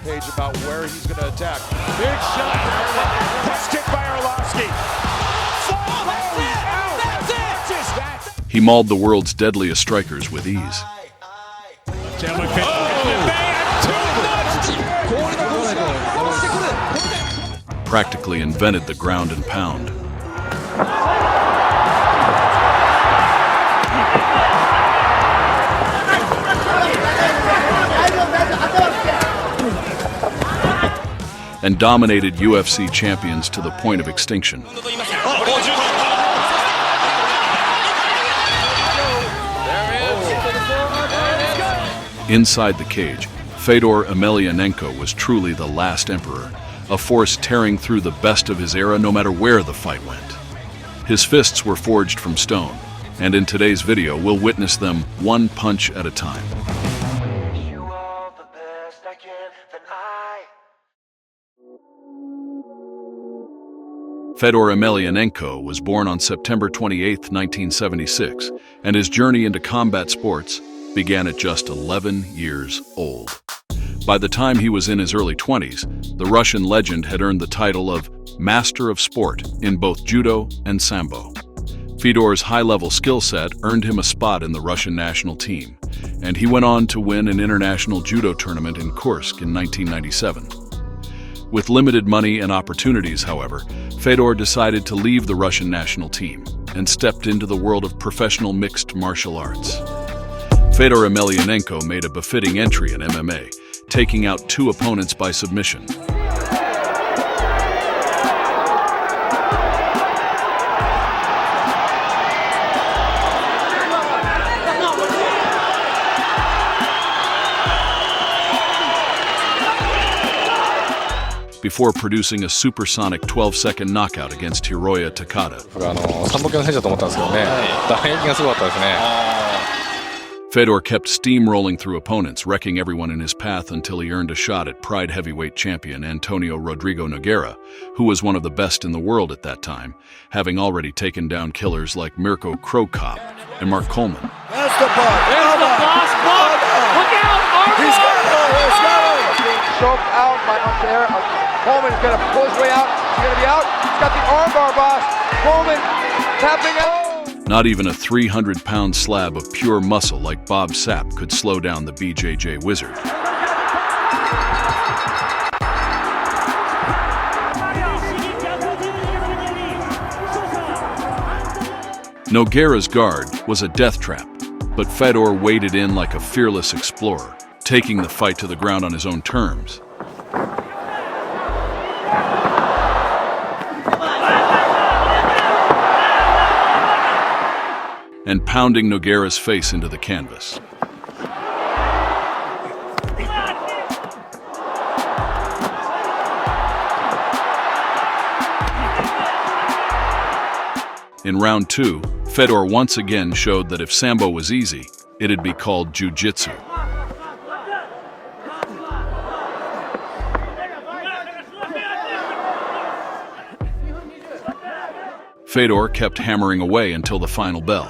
page about where he's going to attack. Big shot there. Touch kick by Arlovsky. He mauled the world's deadliest strikers with ease. Practically invented the ground and pound. And dominated UFC champions to the point of extinction. Inside the cage, Fedor Emelianenko was truly the last emperor, a force tearing through the best of his era no matter where the fight went. His fists were forged from stone, and in today's video we'll witness them one punch at a time. Fedor Emelianenko was born on September 28, 1976, and his journey into combat sports began at just 11 years old. By the time he was in his early 20s, the Russian legend had earned the title of Master of Sport in both judo and sambo. Fedor's high-level skill set earned him a spot in the Russian national team, and he went on to win an international judo tournament in Kursk in 1997. With limited money and opportunities, however, Fedor decided to leave the Russian national team and stepped into the world of professional mixed martial arts. Fedor Emelianenko made a befitting entry in MMA, taking out 2 opponents by submission. Before producing a supersonic 12-second knockout against Hiroya Takada. Fedor kept steamrolling through opponents, wrecking everyone in his path until he earned a shot at Pride heavyweight champion Antonio Rodrigo Nogueira, who was one of the best in the world at that time, having already taken down killers like Mirko Cro Cop and Mark Coleman. That's the butt. There's the boss. Look out! He's got him! Being choked out by Unfair. Coleman is going to pull his way out. He's going to be out. He's got the armbar, boss. Coleman tapping out. Not even a 300-pound slab of pure muscle like Bob Sapp could slow down the BJJ wizard. Nogueira's guard was a death trap, but Fedor waded in like a fearless explorer, taking the fight to the ground on his own terms. And pounding Nogueira's face into the canvas. In round 2, Fedor once again showed that if sambo was easy, it'd be called jiu-jitsu. Fedor kept hammering away until the final bell.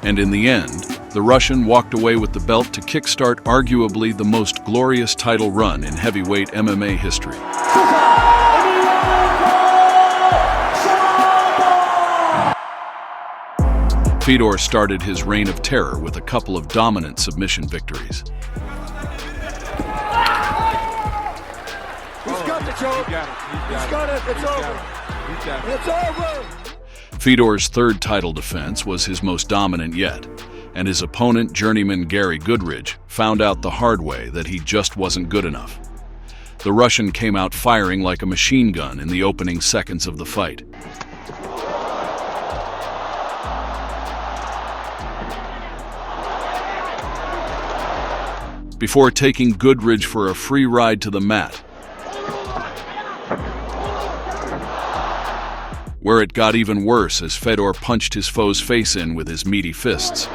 And in the end, the Russian walked away with the belt to kickstart arguably the most glorious title run in heavyweight MMA history. Fedor started his reign of terror with a couple of dominant submission victories. He's got the choke. He's got it. It's over. It's over. Fedor's third title defense was his most dominant yet, and his opponent, journeyman Gary Goodridge, found out the hard way that he just wasn't good enough. The Russian came out firing like a machine gun in the opening seconds of the fight. Before taking Goodridge for a free ride to the mat, where it got even worse as Fedor punched his foe's face in with his meaty fists.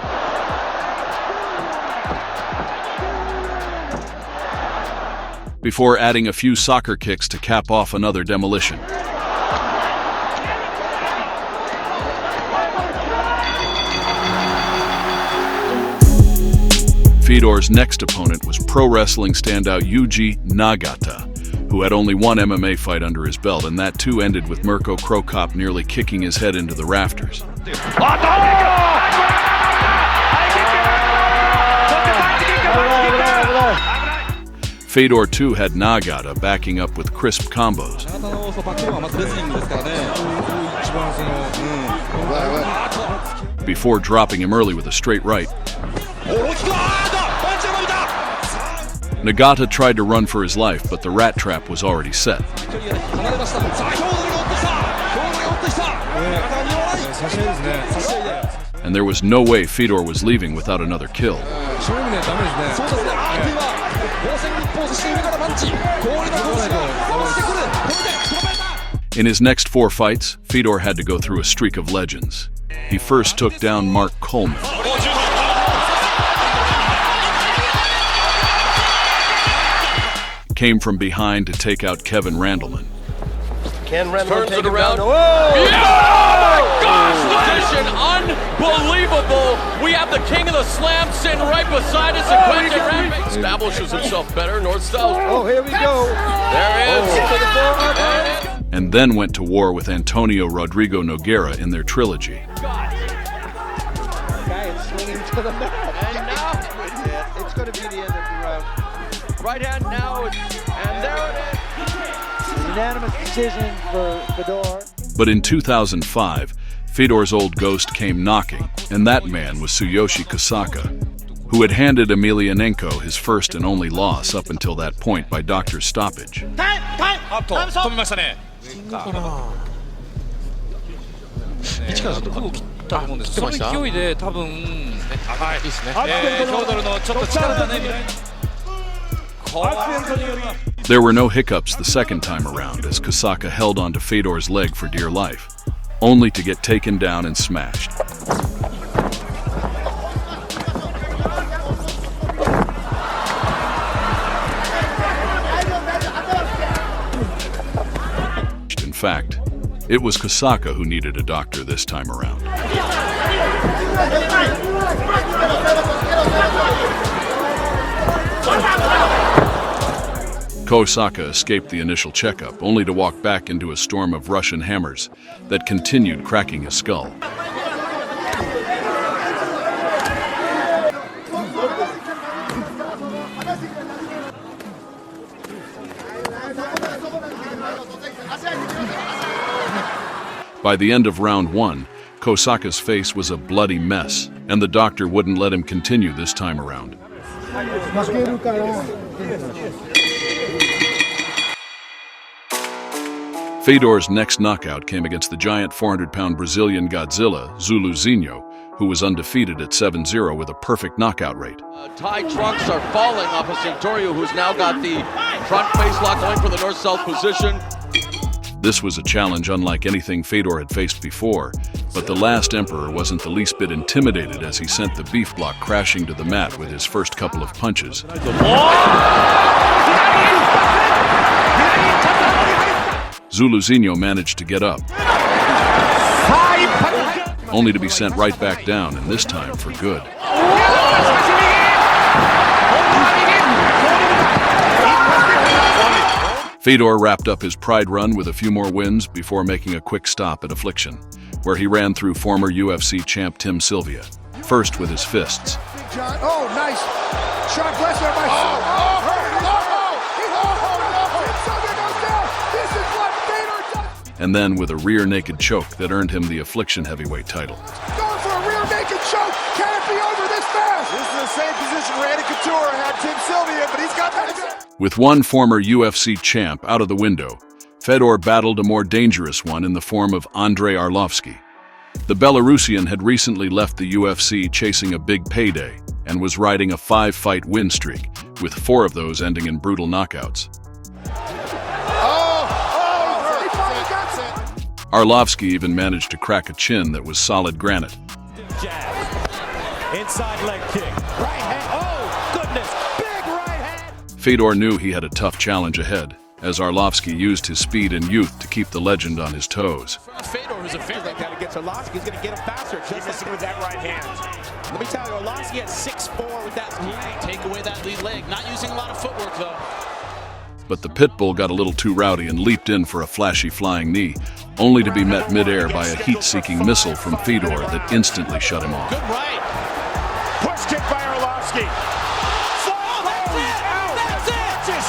before adding a few soccer kicks to cap off another demolition. Fedor's next opponent was pro wrestling standout Yuji Nagata, who had only one MMA fight under his belt, and that too ended with Mirko Cro Cop nearly kicking his head into the rafters. Fedor too had Nagata backing up with crisp combos. Before dropping him early with a straight right. Nagata tried to run for his life, but the rat trap was already set. And there was no way Fedor was leaving without another kill. In his next 4 fights, Fedor had to go through a streak of legends. He first took down Mark Coleman. Came from behind to take out Kevin Randleman. Ken Randleman Turns it around. Whoa! Oh my gosh, position unbelievable. We have the king of the slam sitting right beside us. Establishes himself better, north-south. Oh, here we go. There it is. And then went to war with Antonio Rodrigo Nogueira in their trilogy. Guy is swinging to the mat. And now It's going to be the end of the round. right hand now, and there it is. Unanimous decision for Fedor. But in 2005, Fedor's old ghost came knocking, and that man was Tsuyoshi Kosaka, who had handed Emelianenko his first and only loss up until that point by doctor's stoppage. There were no hiccups the second time around as Kosaka held onto Fedor's leg for dear life, only to get taken down and smashed. In fact, it was Kosaka who needed a doctor this time around. Kosaka escaped the initial checkup, only to walk back into a storm of Russian hammers that continued cracking his skull. By the end of round 1, Kosaka's face was a bloody mess, and the doctor wouldn't let him continue this time around. Fedor's next knockout came against the giant 400-pound Brazilian Godzilla, Zuluzinho, who was undefeated at 7-0 with a perfect knockout rate. Tie trunks are falling off of Santorio, who's now got the front face lock going for the north-south position. This was a challenge unlike anything Fedor had faced before, but the last emperor wasn't the least bit intimidated as he sent the beef block crashing to the mat with his first couple of punches. Zuluzinho managed to get up, only to be sent right back down, and this time for good. Fedor wrapped up his Pride run with a few more wins before making a quick stop at Affliction, where he ran through former UFC champ Tim Sylvia, first with his fists. Oh, nice. Shot blessed by and then with a rear naked choke that earned him the Affliction heavyweight title. Going for a rear naked choke. Can it be over this fast? This is the same position Randy Couture had Tim Sylvia, but he's got that. With one former UFC champ out of the window, Fedor battled a more dangerous one in the form of Andrei Arlovsky. The Belarusian had recently left the UFC chasing a big payday and was riding a 5-fight win streak, with 4 of those ending in brutal knockouts. Arlovsky even managed to crack a chin that was solid granite. Jab. Inside leg kick. Right hand. Oh, goodness. Big right hand. Fedor knew he had a tough challenge ahead, as Arlovsky used his speed and youth to keep the legend on his toes. Fedor, who's a figure like that against Arlovsky, he's going to get him faster. Just like with that right hand. Let me tell you, Arlovsky at 6'4" with that leg. Take away that lead leg. Not using a lot of footwork, though. But the pit bull got a little too rowdy and leaped in for a flashy flying knee, only to be met midair by a heat-seeking missile from Fedor that instantly shut him off. Good right. Push kick by Arlovsky.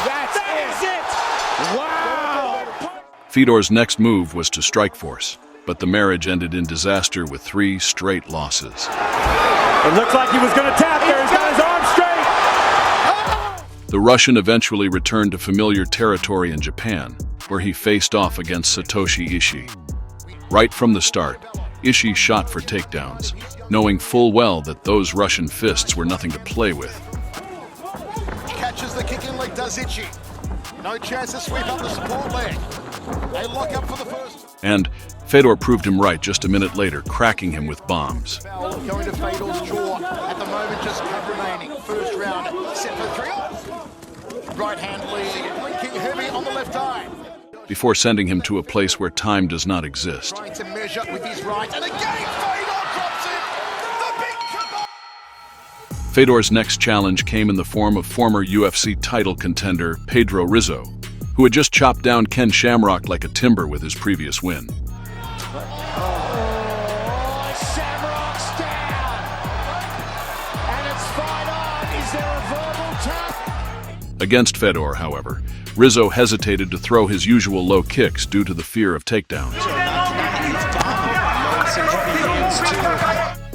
That's it. Wow. Fedor's next move was to Strikeforce, but the marriage ended in disaster with 3 straight losses. It looked like he was going to tap there. He's got his arm straight. The Russian eventually returned to familiar territory in Japan, where he faced off against Satoshi Ishii. Right from the start, Ishii shot for takedowns, knowing full well that those Russian fists were nothing to play with. Catches the kick in leg, does Ishii. No chance to sweep up the support leg. They lock up for the first. And Fedor proved him right just a minute later, cracking him with bombs. Going to Fedor's jaw. At the moment, just cut remaining. First round, set for 3. Right hand lead, blinking heavy on the left eye. Before sending him to a place where time does not exist. Trying to measure with his right, and again Fedor drops it. The big comeback. Fedor's next challenge came in the form of former UFC title contender Pedro Rizzo, who had just chopped down Ken Shamrock like a timber with his previous win. Shamrock's down. And it's fight on. Is there a verbal tap? Against Fedor, however, Rizzo hesitated to throw his usual low kicks due to the fear of takedowns.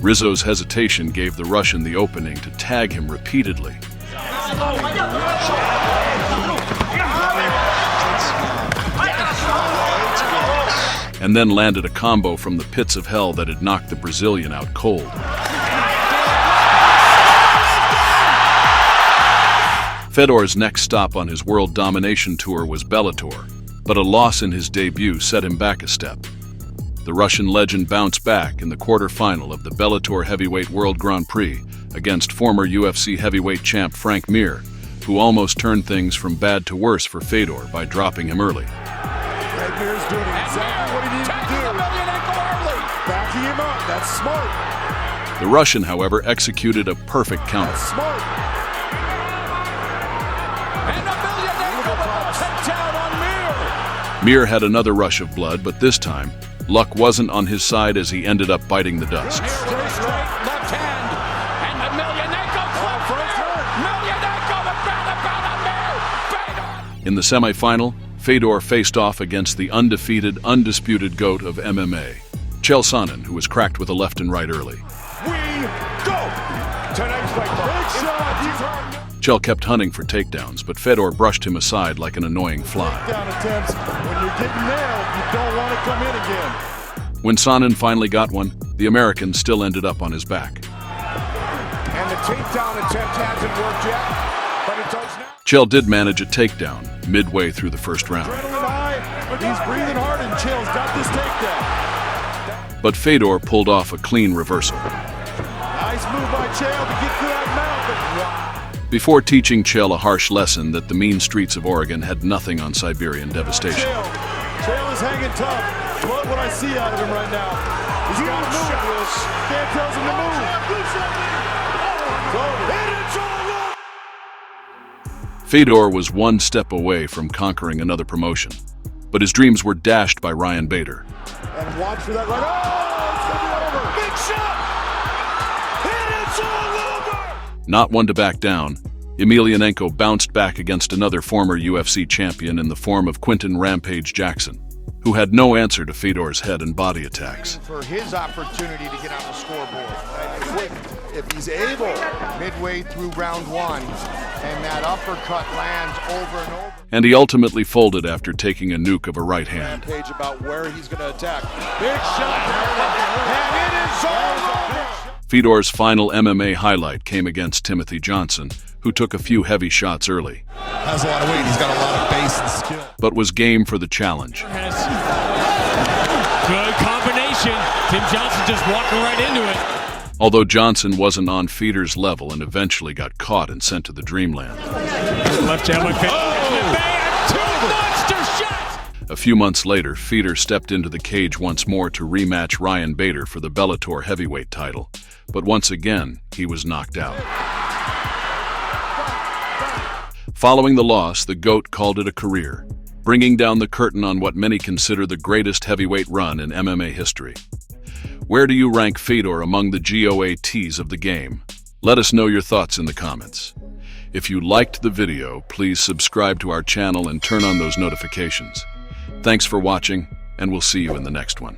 Rizzo's hesitation gave the Russian the opening to tag him repeatedly. And then landed a combo from the pits of hell that had knocked the Brazilian out cold. Fedor's next stop on his world domination tour was Bellator, but a loss in his debut set him back a step. The Russian legend bounced back in the quarterfinal of the Bellator Heavyweight World Grand Prix against former UFC heavyweight champ Frank Mir, who almost turned things from bad to worse for Fedor by dropping him early. Frank Mir's doing exactly what he needed to do. Backing him up, that's smart. The Russian, however, executed a perfect counter. That's smart. And Emelianenko with a takedown on Mir. Mir had another rush of blood, but this time, luck wasn't on his side as he ended up biting the dust. Here with a straight left hand. And Emelianenko clipped Mir. Emelianenko with Mir. In the semifinal, Fedor faced off against the undefeated, undisputed GOAT of MMA, Chael Sonnen, who was cracked with a left and right early. We go. Tonight's fight card. Big shot. Chael kept hunting for takedowns, but Fedor brushed him aside like an annoying fly. Down attempts. When you're getting nailed, you don't want to come in again. When Sonnen finally got one, the American still ended up on his back. And the takedown attempt hasn't worked yet, but it does now. Chael did manage a takedown midway through the first round. Adrenaline high, but he's breathing hard and Chael's got this takedown. But Fedor pulled off a clean reversal. Nice move by Chael to get to that mount, but wow. Before teaching Chael a harsh lesson that the mean streets of Oregon had nothing on Siberian devastation. Chael is hanging tough. Love what I see out of him right now. He's got to move. Can't tells him to move. Fedor was one step away from conquering another promotion, but his dreams were dashed by Ryan Bader. And watch for that right. Oh, it's going to be over. Big shot. And it's all over. Not one to back down, Emelianenko bounced back against another former UFC champion in the form of Quinton Rampage Jackson, who had no answer to Fedor's head and body attacks. For his opportunity to get on the scoreboard. If he's able, midway through round one, and that uppercut lands over and over. And he ultimately folded after taking a nuke of a right hand. Rampage about where he's going to attack. Big shot there, and it is all over. Fedor's final MMA highlight came against Timothy Johnson, who took a few heavy shots early. Has a lot of weight, he's got a lot of base and skill. But was game for the challenge. Good combination. Tim Johnson just walking right into it. although Johnson wasn't on Fedor's level and eventually got caught and sent to the dreamland. Left hand look. Two monster shots! A few months later, Fedor stepped into the cage once more to rematch Ryan Bader for the Bellator heavyweight title, but once again, he was knocked out. Following the loss, the GOAT called it a career, bringing down the curtain on what many consider the greatest heavyweight run in MMA history. Where do you rank Fedor among the GOATs of the game? Let us know your thoughts in the comments. If you liked the video, please subscribe to our channel and turn on those notifications. Thanks for watching, and we'll see you in the next one.